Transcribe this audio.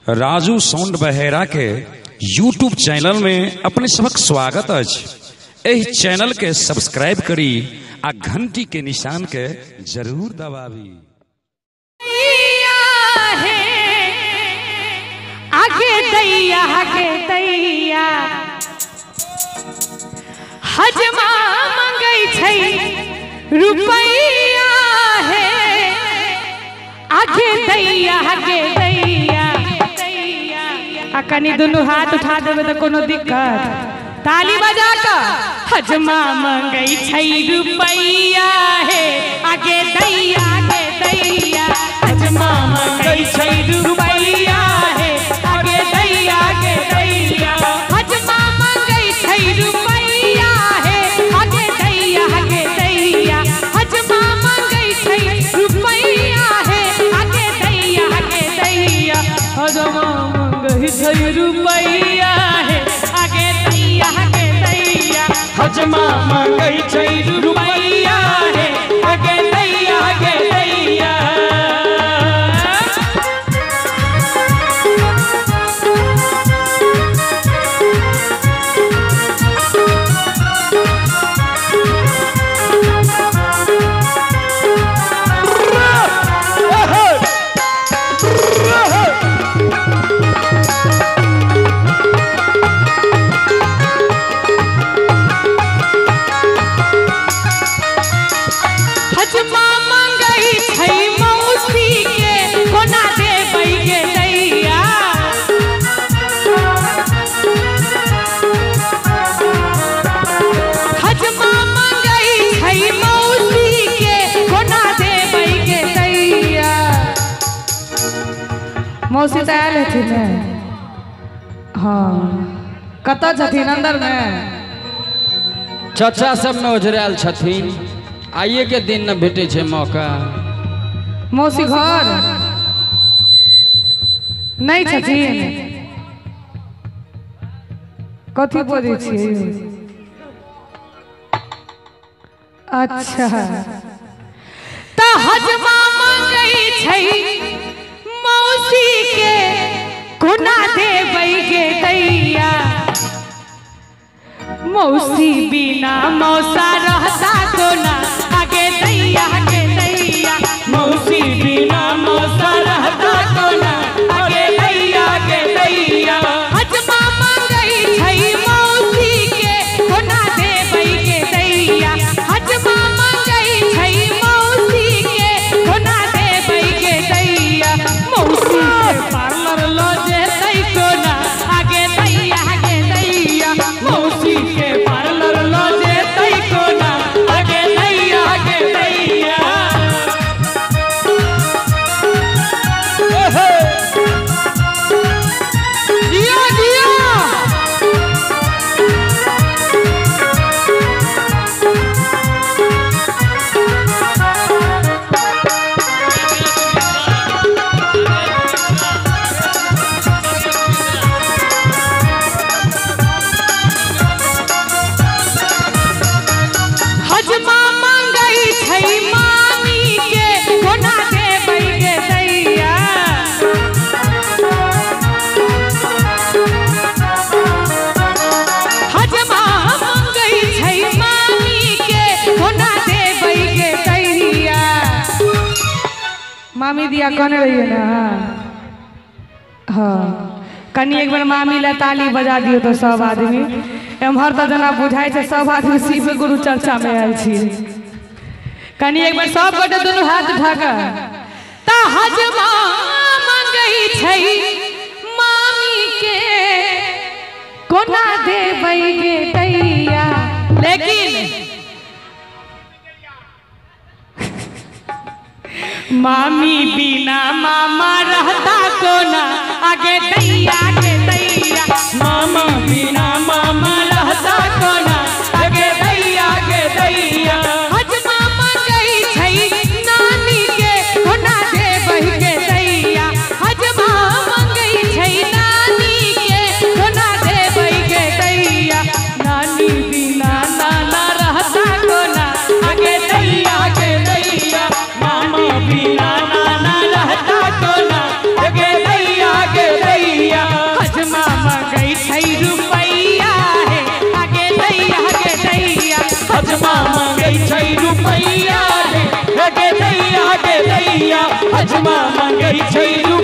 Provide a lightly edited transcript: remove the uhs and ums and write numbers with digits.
Raju sound बहेरा के YouTube channel में अपने सबक स्वागत अछि। एहि चैनल के सब्सक्राइब करी आ घंटी के निशान के जरूर दबावी। आगे दैया हजमा मंगई छै रुपैया है। आगे दैया आ कनी दुनू हाथ उठा देवे तो कोनो दिक्कत। ताली बजा के हजमा मंगई छै रुपैया है। आगे दैया हजमा मंगई छै रुपैया है। आगे दैया हजमा मंगई छै रुपैया है। आगे दैया हजमा मंगई छै रुपैया है। आगे दैया हजमा मंगई छै रुपैया है। आगे दैया हजमा मंगई छै रुपैया है। आगे दैया मौसी तो आयल हथिन। हाँ कत छथिन अंदर में? चाचा सब में उजरायल छथिन। आइए के दिन न भेटे छे मौका। मौसी घर नहीं छथिन। कथी बोले छियै? अच्छा तो हजमा मंगई छै मौसी के कोना देबै गे दैया। मौसी बिना मौसा रहता कोना। आगे दैया मौसी बिना मौसा रहता कोना। आगे दैया हजमा मंगई छै मौसी के कोना देबै गे दैया। हजमा मंगई छै मौसी के कोना देबै गे दैया। मौसी के पार्लर लो जेतै कोना। आगे दैया मौसी के पार्लर लो जेतै कोना। आगे दैया जिया जिया हजमा मंगई छै मामी के कोना देबै गे दैया। हजमा मंगई छै मामी के कोना देबै गे दैया। मामी दिया कहने रहिए ना। हाँ कनी एक बार मामी ला ताली बजा दियो तो सब आदमी। एम्हर तो जना बुझाई छै सब आदमी शिव गुरु चर्चा में आयल छी। कनी एक बार सब गोटे दुनू हाथ उठा के ता हजमा मंगई छै मामी के कोना देबै गे दैया। लेकिन मामी बिना मामा रहता कोना। आगे दैया मामा बिना मामा रहता कोना। आगे दैया हजमा मंगई छै नानी के कोना देबै गे दैया। हजमा मंगई छै नानी के कोना देबै गे दैया। नानी बिना नाना रहता कोना। आगे दैया मामा बिना नाना रहता कोना। आगे चुमा मांगै छै